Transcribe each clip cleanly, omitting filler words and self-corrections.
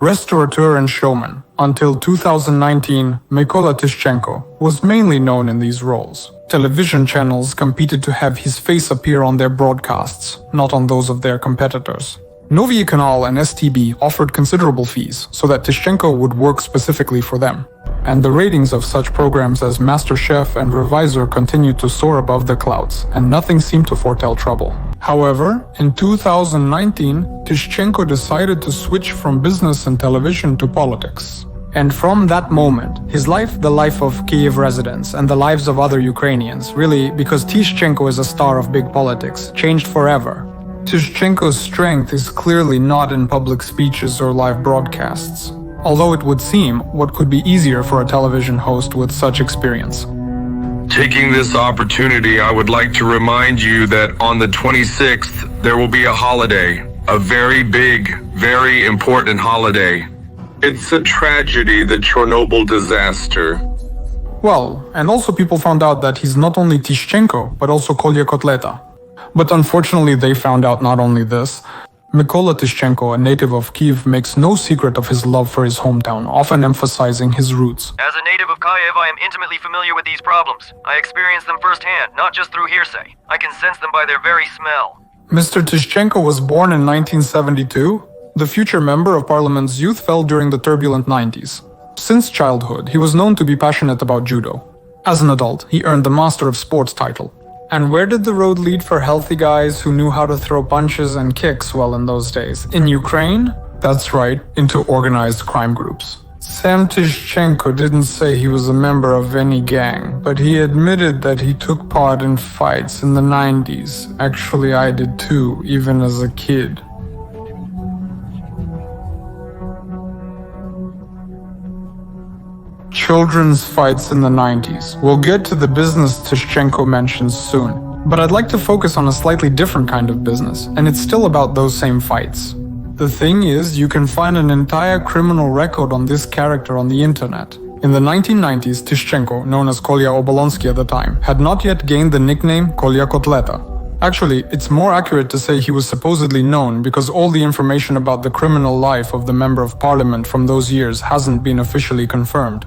Restaurateur and showman. Until 2019, Mykola Tishchenko was mainly known in these roles. Television channels competed to have his face appear on their broadcasts, not on those of their competitors. Novy Kanal and STB offered considerable fees so that Tishchenko would work specifically for them. And the ratings of such programs as MasterChef and Revisor continued to soar above the clouds, and nothing seemed to foretell trouble. However, in 2019, Tishchenko decided to switch from business and television to politics. And from that moment, his life, the life of Kyiv residents, and the lives of other Ukrainians, really, because Tishchenko is a star of big politics, changed forever. Tishchenko's strength is clearly not in public speeches or live broadcasts, although it would seem what could be easier for a television host with such experience. Taking this opportunity, I would like to remind you that on the 26th, there will be a holiday, a very big, very important holiday. It's a tragedy, the Chernobyl disaster. Well, and also people found out that he's not only Tishchenko, but also Kolya Kotleta. But unfortunately, they found out not only this. Mykola Tishchenko, a native of Kyiv, makes no secret of his love for his hometown, often emphasizing his roots. As a native of Kyiv, I am intimately familiar with these problems. I experience them firsthand, not just through hearsay. I can sense them by their very smell. Mr. Tishchenko was born in 1972. The future member of parliament's youth fell during the turbulent 90s. Since childhood, he was known to be passionate about judo. As an adult, he earned the Master of Sports title. And where did the road lead for healthy guys who knew how to throw punches and kicks well in those days? In Ukraine? That's right, into organized crime groups. Sam Tishchenko didn't say he was a member of any gang, but he admitted that he took part in fights in the 90s. Actually, I did too, even as a kid. Children's fights in the 90s. We'll get to the business Tishchenko mentions soon, but I'd like to focus on a slightly different kind of business, and it's still about those same fights. The thing is, you can find an entire criminal record on this character on the internet. In the 1990s, Tishchenko, known as Kolya Obolonsky at the time, had not yet gained the nickname Kolya Kotleta. Actually, it's more accurate to say he was supposedly known because all the information about the criminal life of the member of parliament from those years hasn't been officially confirmed.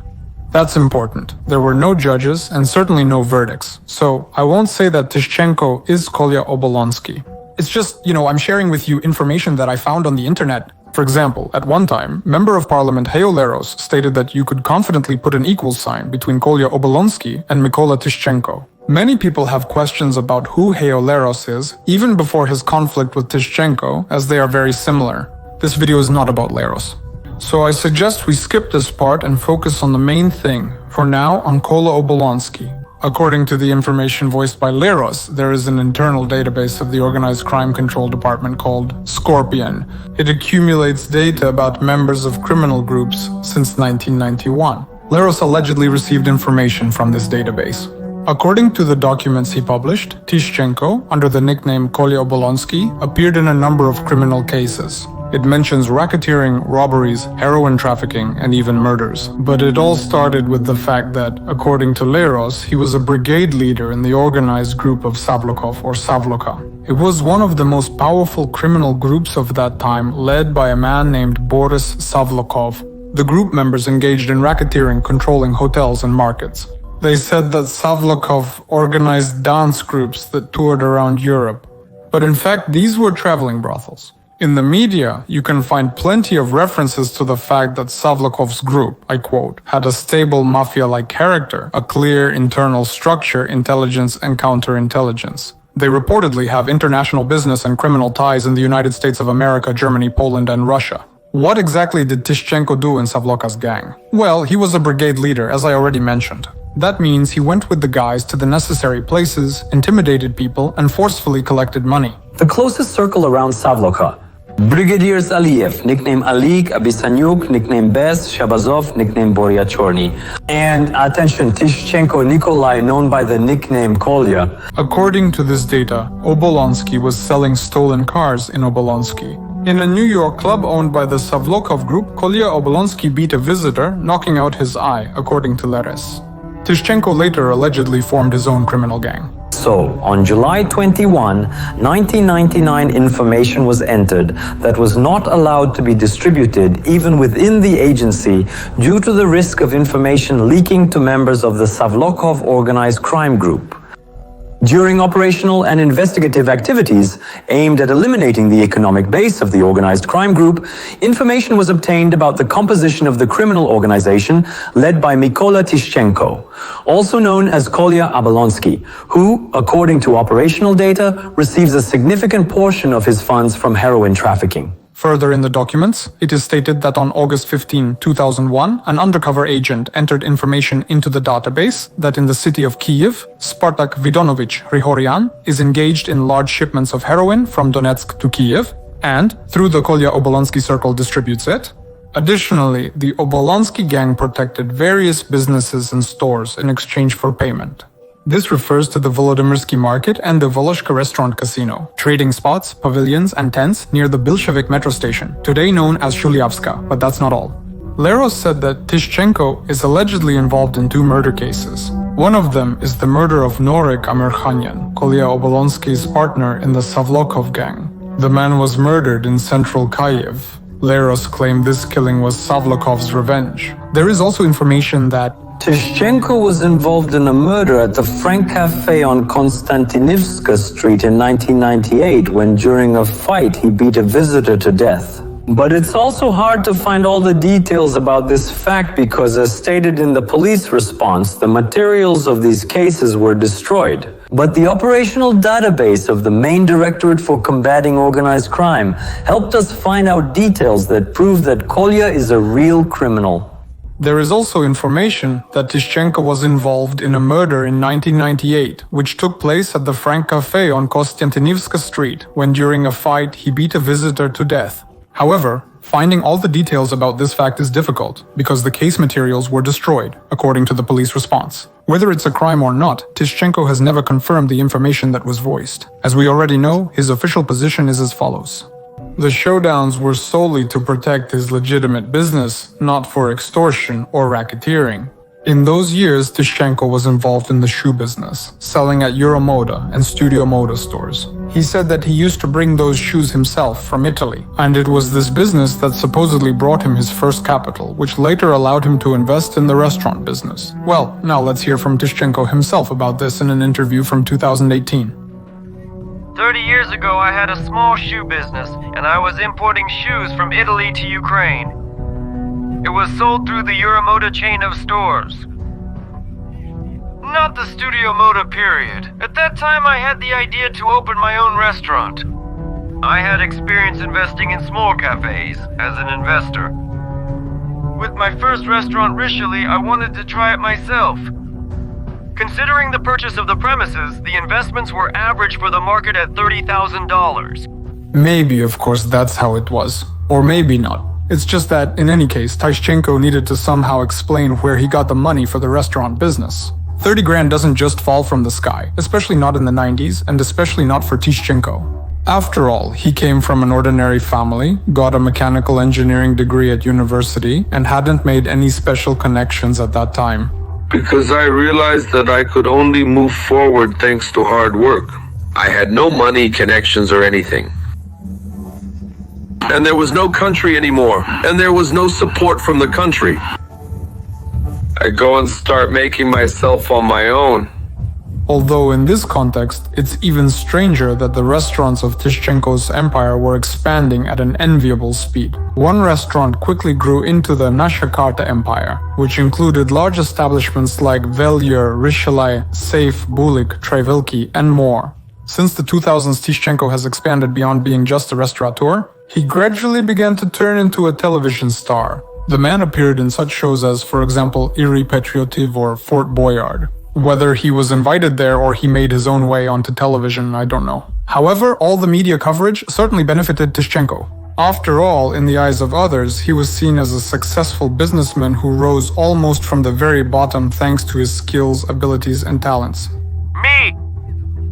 That's important. There were no judges and certainly no verdicts. So I won't say that Tishchenko is Kolya Obolonsky. It's just, I'm sharing with you information that I found on the internet. For example, at one time, Member of Parliament Leros stated that you could confidently put an equal sign between Kolya Obolonsky and Mykola Tishchenko. Many people have questions about who Leros is, even before his conflict with Tishchenko, as they are very similar. This video is not about Leros. So I suggest we skip this part and focus on the main thing, for now on Kolya Obolonsky. According to the information voiced by Leros, there is an internal database of the Organized Crime Control Department called Scorpion. It accumulates data about members of criminal groups since 1991. Leros allegedly received information from this database. According to the documents he published, Tishchenko, under the nickname Kolya Obolonsky, appeared in a number of criminal cases. It mentions racketeering, robberies, heroin trafficking, and even murders. But it all started with the fact that, according to Leros, he was a brigade leader in the organized group of Savlokov or Savloka. It was one of the most powerful criminal groups of that time, led by a man named Boris Savlokov. The group members engaged in racketeering, controlling hotels and markets. They said that Savlokov organized dance groups that toured around Europe. But in fact, these were traveling brothels. In the media, you can find plenty of references to the fact that Savlokov's group, I quote, had a stable mafia-like character, a clear internal structure, intelligence and counterintelligence. They reportedly have international business and criminal ties in the United States of America, Germany, Poland and Russia. What exactly did Tishchenko do in Savloka's gang? Well, he was a brigade leader, as I already mentioned. That means he went with the guys to the necessary places, intimidated people, and forcefully collected money. The closest circle around Savloka: Brigadiers Aliyev, nickname Alik, Abisanyuk, nickname Bez, Shabazov, nickname Borya Chorny. And attention, Tishchenko Nikolai, known by the nickname Kolya. According to this data, Obolonsky was selling stolen cars in Obolonsky. In a New York club owned by the Savlokov group, Kolya Obolonsky beat a visitor, knocking out his eye, according to Leres. Tishchenko later allegedly formed his own criminal gang. So, on July 21, 1999, information was entered that was not allowed to be distributed even within the agency due to the risk of information leaking to members of the Savlokov organized crime group. During operational and investigative activities aimed at eliminating the economic base of the organized crime group, information was obtained about the composition of the criminal organization led by Mykola Tishchenko, also known as Kolya Obolonsky, who, according to operational data, receives a significant portion of his funds from heroin trafficking. Further in the documents, it is stated that on August 15, 2001, an undercover agent entered information into the database that in the city of Kyiv, Spartak Vidonovich Hrihoryan is engaged in large shipments of heroin from Donetsk to Kyiv, and, through the Kolya Obolonsky circle, distributes it. Additionally, the Obolonsky gang protected various businesses and stores in exchange for payment. This refers to the Volodymyrsky Market and the Voloshka Restaurant Casino, trading spots, pavilions, and tents near the Bolshevik metro station, today known as Shulyavska, but that's not all. Leros said that Tishchenko is allegedly involved in 2 murder cases. One of them is the murder of Norek Amirkhanyan, Kolya Obolonsky's partner in the Savlokov gang. The man was murdered in central Kyiv. Leros claimed this killing was Savlokov's revenge. There is also information that Tishchenko was involved in a murder at the Frank Cafe on Konstantinivska Street in 1998 when during a fight he beat a visitor to death. But it's also hard to find all the details about this fact because, as stated in the police response, the materials of these cases were destroyed. But the operational database of the main Directorate for Combating Organized Crime helped us find out details that prove that Kolya is a real criminal. There is also information that Tishchenko was involved in a murder in 1998, which took place at the Frank Cafe on Konstantinivska Street, when during a fight he beat a visitor to death. However, finding all the details about this fact is difficult, because the case materials were destroyed, according to the police response. Whether it's a crime or not, Tishchenko has never confirmed the information that was voiced. As we already know, his official position is as follows. The showdowns were solely to protect his legitimate business, not for extortion or racketeering. In those years, Tishchenko was involved in the shoe business, selling at Euromoda and Studio Moda stores. He said that he used to bring those shoes himself from Italy, and it was this business that supposedly brought him his first capital, which later allowed him to invest in the restaurant business. Well, now let's hear from Tishchenko himself about this in an interview from 2018. 30 years ago, I had a small shoe business, and I was importing shoes from Italy to Ukraine. It was sold through the Euromoda chain of stores. Not the Studio Moda period. At that time, I had the idea to open my own restaurant. I had experience investing in small cafes as an investor. With my first restaurant, Richelieu, I wanted to try it myself. Considering the purchase of the premises, the investments were average for the market at $30,000. Maybe, of course, that's how it was. Or maybe not. It's just that, in any case, Tishchenko needed to somehow explain where he got the money for the restaurant business. 30 grand doesn't just fall from the sky, especially not in the 90s, and especially not for Tishchenko. After all, he came from an ordinary family, got a mechanical engineering degree at university, and hadn't made any special connections at that time. Because I realized that I could only move forward thanks to hard work. I had no money, connections, or anything. And there was no country anymore, and there was no support from the country. I go and start making myself on my own. Although in this context, it's even stranger that the restaurants of Tishchenko's empire were expanding at an enviable speed. One restaurant quickly grew into the Nasha Karta empire, which included large establishments like Velier, Richelieu, Safe, Bulik, Trivilki, and more. Since the 2000s, Tishchenko has expanded beyond being just a restaurateur. He gradually began to turn into a television star. The man appeared in such shows as, for example, Iri Patriotiv or Fort Boyard. Whether he was invited there or he made his own way onto television, I don't know. However, all the media coverage certainly benefited Tishchenko. After all, in the eyes of others, he was seen as a successful businessman who rose almost from the very bottom thanks to his skills, abilities, and talents. Me!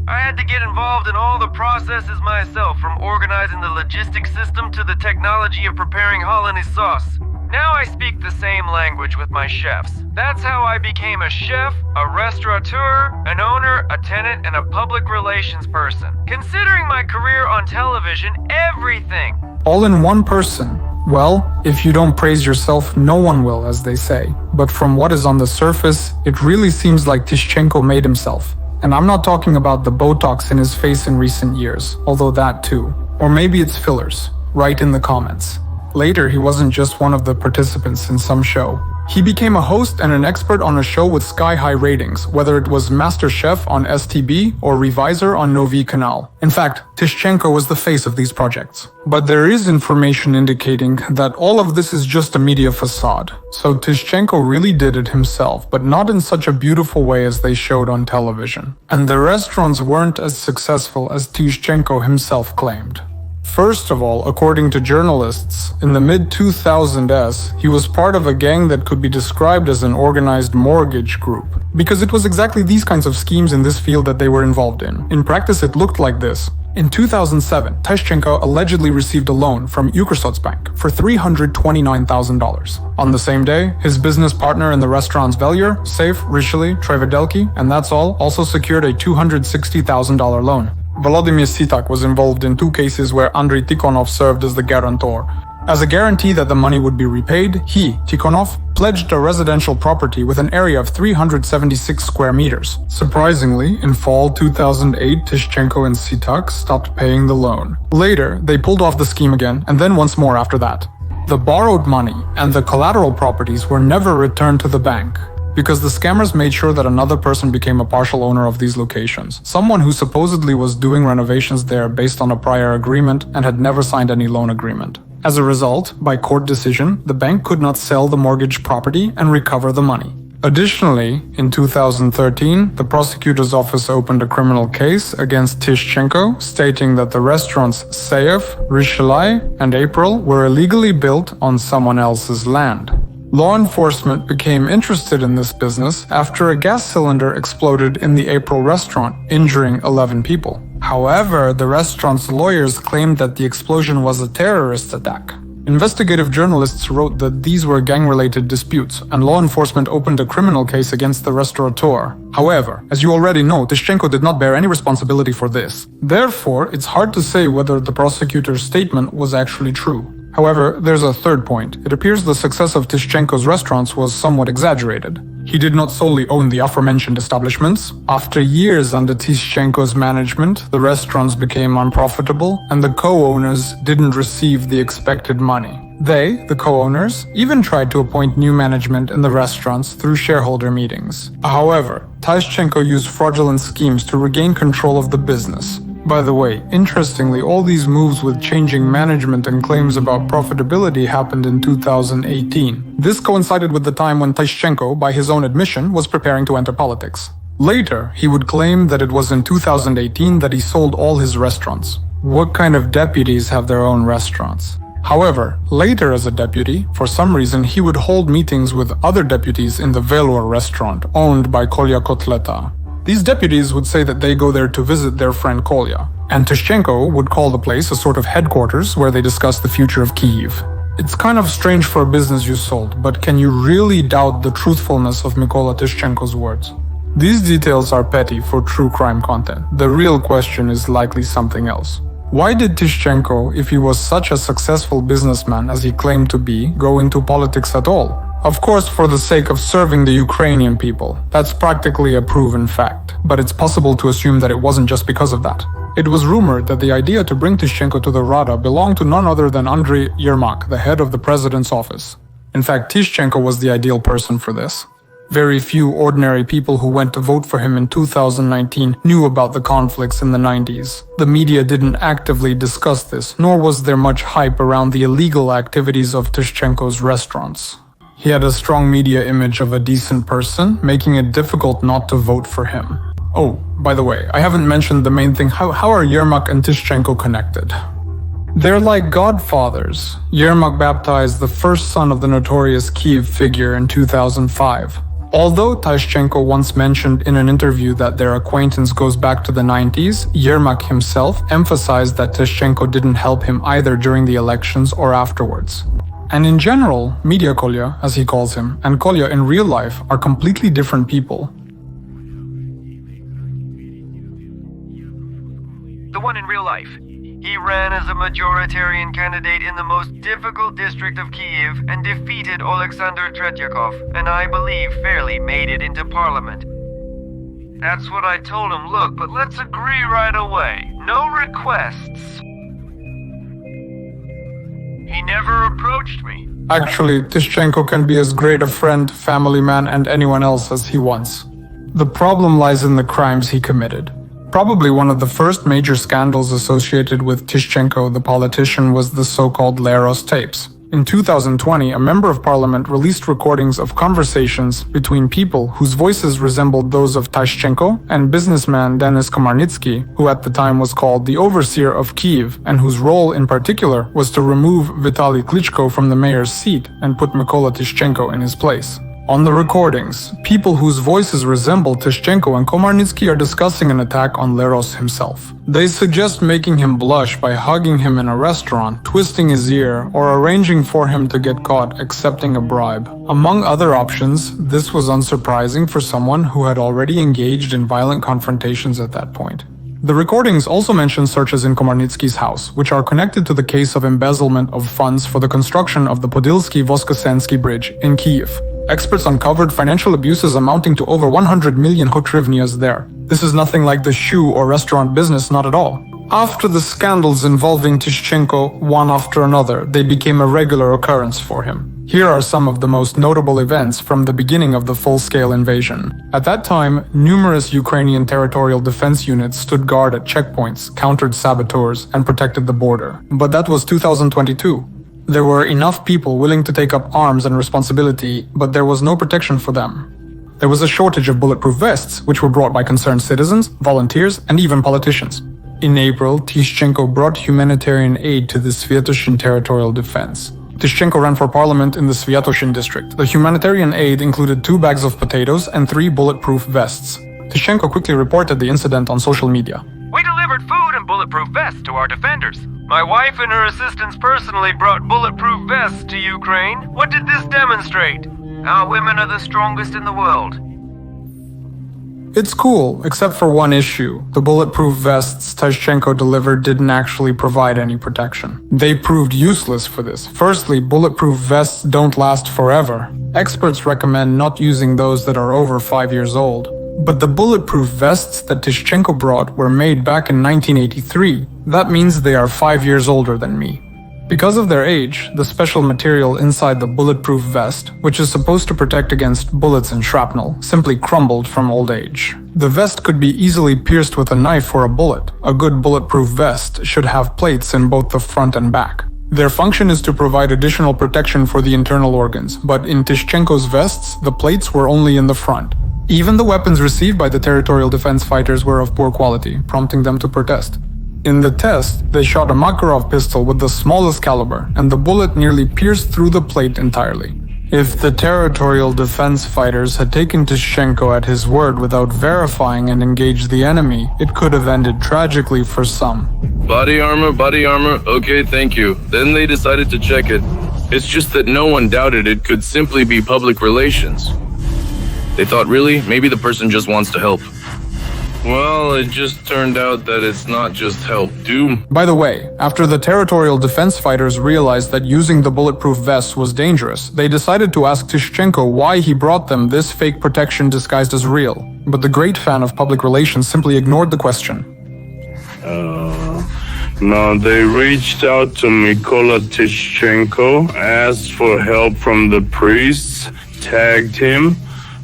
I had to get involved in all the processes myself, from organizing the logistics system to the technology of preparing Hollandaise sauce. Now I speak the same language with my chefs. That's how I became a chef, a restaurateur, an owner, a tenant, and a public relations person. Considering my career on television, everything. All in one person. Well, if you don't praise yourself, no one will, as they say. But from what is on the surface, it really seems like Tishchenko made himself. And I'm not talking about the Botox in his face in recent years, although that too. Or maybe it's fillers. Write in the comments. Later, he wasn't just one of the participants in some show. He became a host and an expert on a show with sky-high ratings, whether it was MasterChef on STB or Revisor on Novi Canal. In fact, Tishchenko was the face of these projects. But there is information indicating that all of this is just a media facade. So Tishchenko really did it himself, but not in such a beautiful way as they showed on television. And the restaurants weren't as successful as Tishchenko himself claimed. First of all, according to journalists, in the mid-2000s, he was part of a gang that could be described as an organized mortgage group, because it was exactly these kinds of schemes in this field that they were involved in. In practice, it looked like this. In 2007, Tishchenko allegedly received a loan from Ukrsocbank for $329,000. On the same day, his business partner in the restaurants Velier, Safe, Richelieu, Trevedelki, and that's all, also secured a $260,000 loan. Volodymyr Sitak was involved in 2 cases where Andrei Tikhonov served as the guarantor. As a guarantee that the money would be repaid, he, Tikhonov, pledged a residential property with an area of 376 square meters. Surprisingly, in fall 2008, Tishchenko and Sitak stopped paying the loan. Later, they pulled off the scheme again, and then once more after that. The borrowed money and the collateral properties were never returned to the bank, because the scammers made sure that another person became a partial owner of these locations, someone who supposedly was doing renovations there based on a prior agreement and had never signed any loan agreement. As a result, by court decision, the bank could not sell the mortgage property and recover the money. Additionally, in 2013, the prosecutor's office opened a criminal case against Tishchenko, stating that the restaurants Sayev, Richelieu, and April were illegally built on someone else's land. Law enforcement became interested in this business after a gas cylinder exploded in the April restaurant, injuring 11 people. However, the restaurant's lawyers claimed that the explosion was a terrorist attack. Investigative journalists wrote that these were gang-related disputes, and law enforcement opened a criminal case against the restaurateur. However, as you already know, Tishchenko did not bear any responsibility for this. Therefore, it's hard to say whether the prosecutor's statement was actually true. However, there's a third point. It appears the success of Tishchenko's restaurants was somewhat exaggerated. He did not solely own the aforementioned establishments. After years under Tishchenko's management, the restaurants became unprofitable, and the co-owners didn't receive the expected money. They, the co-owners, even tried to appoint new management in the restaurants through shareholder meetings. However, Tishchenko used fraudulent schemes to regain control of the business. By the way, interestingly, all these moves with changing management and claims about profitability happened in 2018. This coincided with the time when Tishchenko, by his own admission, was preparing to enter politics. Later, he would claim that it was in 2018 that he sold all his restaurants. What kind of deputies have their own restaurants? However, later as a deputy, for some reason he would hold meetings with other deputies in the Velor restaurant, owned by Kolya Kotleta. These deputies would say that they go there to visit their friend Kolya, and Tishchenko would call the place a sort of headquarters where they discuss the future of Kyiv. It's kind of strange for a business you sold, but can you really doubt the truthfulness of Mykola Tishchenko's words? These details are petty for true crime content. The real question is likely something else. Why did Tishchenko, if he was such a successful businessman as he claimed to be, go into politics at all? Of course, for the sake of serving the Ukrainian people. That's practically a proven fact. But it's possible to assume that it wasn't just because of that. It was rumored that the idea to bring Tishchenko to the Rada belonged to none other than Andrei Yermak, the head of the president's office. In fact, Tishchenko was the ideal person for this. Very few ordinary people who went to vote for him in 2019 knew about the conflicts in the 90s. The media didn't actively discuss this, nor was there much hype around the illegal activities of Tishchenko's restaurants. He had a strong media image of a decent person, making it difficult not to vote for him. Oh, by the way, I haven't mentioned the main thing. How are Yermak and Tishchenko connected? They're like godfathers. Yermak baptized the first son of the notorious Kyiv figure in 2005. Although Tishchenko once mentioned in an interview that their acquaintance goes back to the 90s, Yermak himself emphasized that Tishchenko didn't help him either during the elections or afterwards. And in general, Media Kolya, as he calls him, and Kolya in real life are completely different people. The one in real life. He ran as a majoritarian candidate in the most difficult district of Kyiv and defeated Alexander Tretyakov, and I believe fairly made it into parliament. That's what I told him. Look, but let's agree right away. No requests. He never approached me. Actually, Tishchenko can be as great a friend, family man, and anyone else as he wants. The problem lies in the crimes he committed. Probably one of the first major scandals associated with Tishchenko, the politician, was the so-called Leros tapes. In 2020, a member of parliament released recordings of conversations between people whose voices resembled those of Tishchenko and businessman Denis Komarnitsky, who at the time was called the overseer of Kyiv, and whose role in particular was to remove Vitaly Klitschko from the mayor's seat and put Mykola Tishchenko in his place. On the recordings, people whose voices resemble Tishchenko and Komarnitsky are discussing an attack on Leros himself. They suggest making him blush by hugging him in a restaurant, twisting his ear, or arranging for him to get caught accepting a bribe. Among other options, this was unsurprising for someone who had already engaged in violent confrontations at that point. The recordings also mention searches in Komarnitsky's house, which are connected to the case of embezzlement of funds for the construction of the Podilsky-Voskresensky Bridge in Kyiv. Experts uncovered financial abuses amounting to over 100 million hryvnias there. This is nothing like the shoe or restaurant business, not at all. After the scandals involving Tishchenko, one after another, they became a regular occurrence for him. Here are some of the most notable events from the beginning of the full-scale invasion. At that time, numerous Ukrainian territorial defense units stood guard at checkpoints, countered saboteurs, and protected the border. But that was 2022. There were enough people willing to take up arms and responsibility, but there was no protection for them. There was a shortage of bulletproof vests, which were brought by concerned citizens, volunteers, and even politicians. In April, Tishchenko brought humanitarian aid to the Sviatoshin territorial defense. Tishchenko ran for parliament in the Sviatoshin district. The humanitarian aid included 2 bags of potatoes and 3 bulletproof vests. Tishchenko quickly reported the incident on social media. We delivered food and bulletproof vests to our defenders. My wife and her assistants personally brought bulletproof vests to Ukraine. What did this demonstrate? Our women are the strongest in the world. It's cool, except for one issue. The bulletproof vests Tishchenko delivered didn't actually provide any protection. They proved useless for this. Firstly, bulletproof vests don't last forever. Experts recommend not using those that are over 5 years old. But the bulletproof vests that Tishchenko brought were made back in 1983. That means they are 5 years older than me. Because of their age, the special material inside the bulletproof vest, which is supposed to protect against bullets and shrapnel, simply crumbled from old age. The vest could be easily pierced with a knife or a bullet. A good bulletproof vest should have plates in both the front and back. Their function is to provide additional protection for the internal organs, but in Tishchenko's vests, the plates were only in the front. Even the weapons received by the territorial defense fighters were of poor quality, prompting them to protest. In the test, they shot a Makarov pistol with the smallest caliber, and the bullet nearly pierced through the plate entirely. If the territorial defense fighters had taken Tishchenko at his word without verifying and engaged the enemy, it could have ended tragically for some. Body armor, okay, thank you. Then they decided to check it. It's just that no one doubted it could simply be public relations. They thought, really, maybe the person just wants to help. Well, it just turned out that it's not just help, Doom. By the way, after the territorial defense fighters realized that using the bulletproof vests was dangerous, they decided to ask Tishchenko why he brought them this fake protection disguised as real. But the great fan of public relations simply ignored the question. No, they reached out to Mykola Tishchenko, asked for help from the priests, tagged him,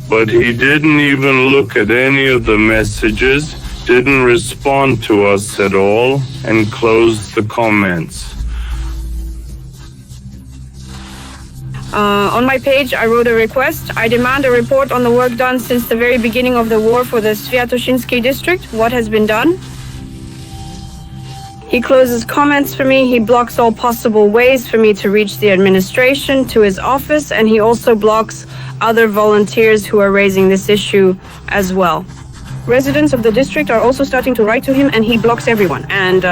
but he didn't even look at any of the messages, didn't respond to us at all, and closed the comments. On my page, I wrote a request. I demand a report on the work done since the very beginning of the war for the Sviatoshinsky district. What has been done? He closes comments for me. He blocks all possible ways for me to reach the administration, to his office, and he also blocks other volunteers who are raising this issue as well. Residents of the district are also starting to write to him, and he blocks everyone. And,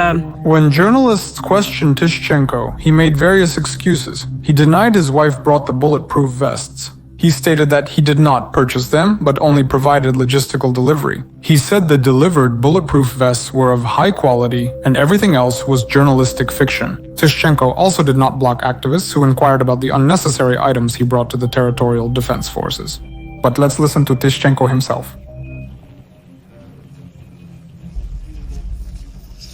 When journalists questioned Tishchenko, he made various excuses. He denied his wife brought the bulletproof vests. He stated that he did not purchase them, but only provided logistical delivery. He said the delivered bulletproof vests were of high quality, and everything else was journalistic fiction. Tishchenko also did not block activists who inquired about the unnecessary items he brought to the territorial defense forces. But let's listen to Tishchenko himself.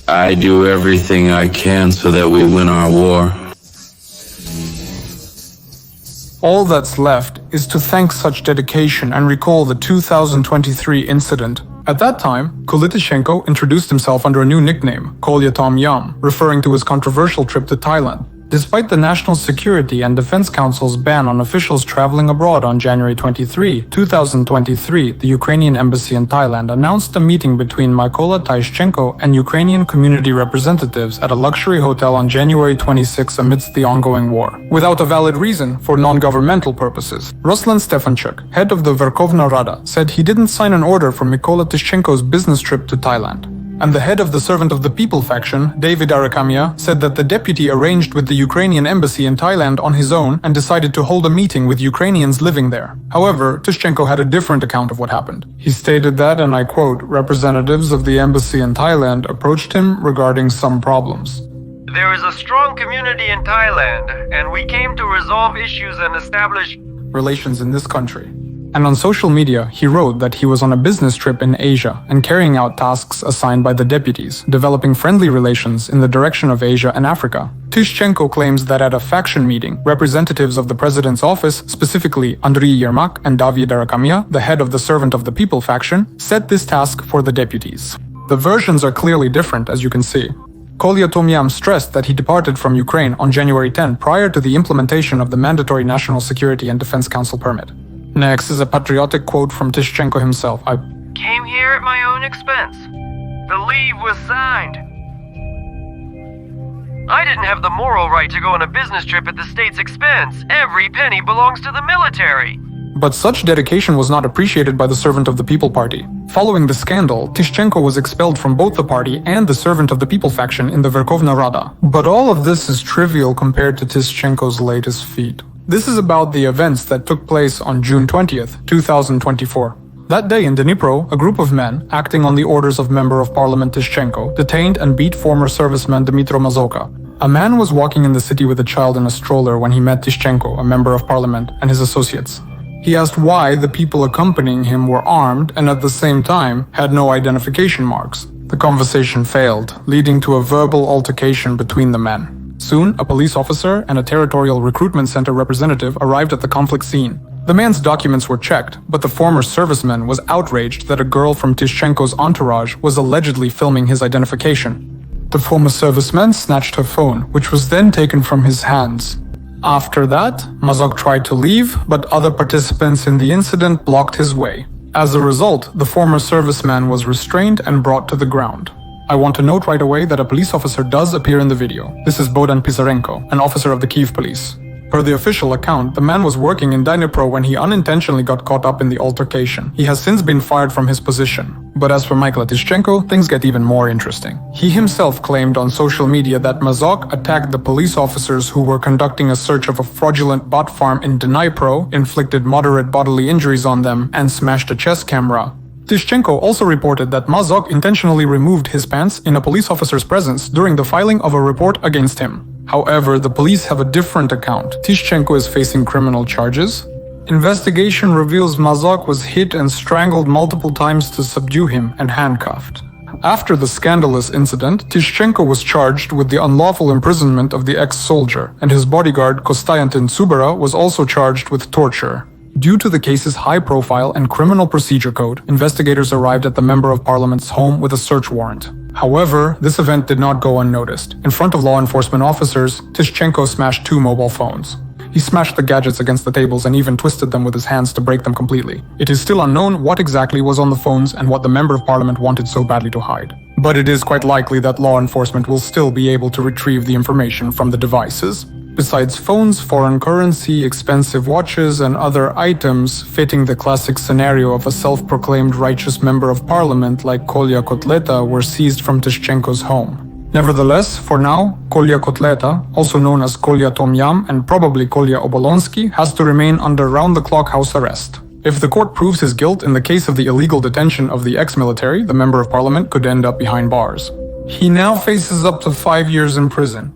I do everything I can so that we win our war. All that's left is to thank such dedication and recall the 2023 incident. At that time, Kolyta introduced himself under a new nickname, Kolya Tom Yum, referring to his controversial trip to Thailand. Despite the National Security and Defense Council's ban on officials traveling abroad on January 23, 2023, the Ukrainian embassy in Thailand announced a meeting between Mykola Tishchenko and Ukrainian community representatives at a luxury hotel on January 26 amidst the ongoing war, without a valid reason for non-governmental purposes. Ruslan Stefanchuk, head of the Verkhovna Rada, said he didn't sign an order for Mykola Tishchenko's business trip to Thailand. And the head of the Servant of the People faction, David Arakamia, said that the deputy arranged with the Ukrainian embassy in Thailand on his own and decided to hold a meeting with Ukrainians living there. However, Tishchenko had a different account of what happened. He stated that, and I quote, representatives of the embassy in Thailand approached him regarding some problems. There is a strong community in Thailand, and we came to resolve issues and establish relations in this country. And on social media, he wrote that he was on a business trip in Asia and carrying out tasks assigned by the deputies, developing friendly relations in the direction of Asia and Africa. Tishchenko claims that at a faction meeting, representatives of the president's office, specifically Andriy Yermak and David Arakamia, the head of the Servant of the People faction, set this task for the deputies. The versions are clearly different, as you can see. Kolya Tomyam stressed that he departed from Ukraine on January 10 prior to the implementation of the mandatory National Security and Defense Council permit. Next is a patriotic quote from Tishchenko himself. I came here at my own expense. The leave was signed. I didn't have the moral right to go on a business trip at the state's expense. Every penny belongs to the military. But such dedication was not appreciated by the Servant of the People party. Following the scandal, Tishchenko was expelled from both the party and the Servant of the People faction in the Verkhovna Rada. But all of this is trivial compared to Tishchenko's latest feat. This is about the events that took place on June 20th, 2024. That day in Dnipro, a group of men, acting on the orders of Member of Parliament Tishchenko, detained and beat former serviceman Dmytro Mazoka. A man was walking in the city with a child in a stroller when he met Tishchenko, a Member of Parliament, and his associates. He asked why the people accompanying him were armed and at the same time had no identification marks. The conversation failed, leading to a verbal altercation between the men. Soon, a police officer and a territorial recruitment center representative arrived at the conflict scene. The man's documents were checked, but the former serviceman was outraged that a girl from Tishchenko's entourage was allegedly filming his identification. The former serviceman snatched her phone, which was then taken from his hands. After that, Mazok tried to leave, but other participants in the incident blocked his way. As a result, the former serviceman was restrained and brought to the ground. I want to note right away that a police officer does appear in the video. This is Bohdan Pisarenko, an officer of the Kyiv police. Per the official account, the man was working in Dnipro when he unintentionally got caught up in the altercation. He has since been fired from his position. But as for Mykola Tishchenko, things get even more interesting. He himself claimed on social media that Mazok attacked the police officers who were conducting a search of a fraudulent bot farm in Dnipro, inflicted moderate bodily injuries on them, and smashed a chess camera. Tishchenko also reported that Mazok intentionally removed his pants in a police officer's presence during the filing of a report against him. However, the police have a different account. Tishchenko is facing criminal charges. Investigation reveals Mazok was hit and strangled multiple times to subdue him and handcuffed. After the scandalous incident, Tishchenko was charged with the unlawful imprisonment of the ex-soldier, and his bodyguard Kostayantin Tsubara was also charged with torture. Due to the case's high profile and criminal procedure code, investigators arrived at the Member of Parliament's home with a search warrant. However, this event did not go unnoticed. In front of law enforcement officers, Tishchenko smashed 2 mobile phones. He smashed the gadgets against the tables and even twisted them with his hands to break them completely. It is still unknown what exactly was on the phones and what the Member of Parliament wanted so badly to hide. But it is quite likely that law enforcement will still be able to retrieve the information from the devices. Besides phones, foreign currency, expensive watches, and other items fitting the classic scenario of a self-proclaimed righteous member of parliament like Kolya Kotleta were seized from Tishchenko's home. Nevertheless, for now, Kolya Kotleta, also known as Kolya Tomyam and probably Kolya Obolonsky, has to remain under round-the-clock house arrest. If the court proves his guilt in the case of the illegal detention of the ex-military, the member of parliament could end up behind bars. He now faces up to 5 years in prison.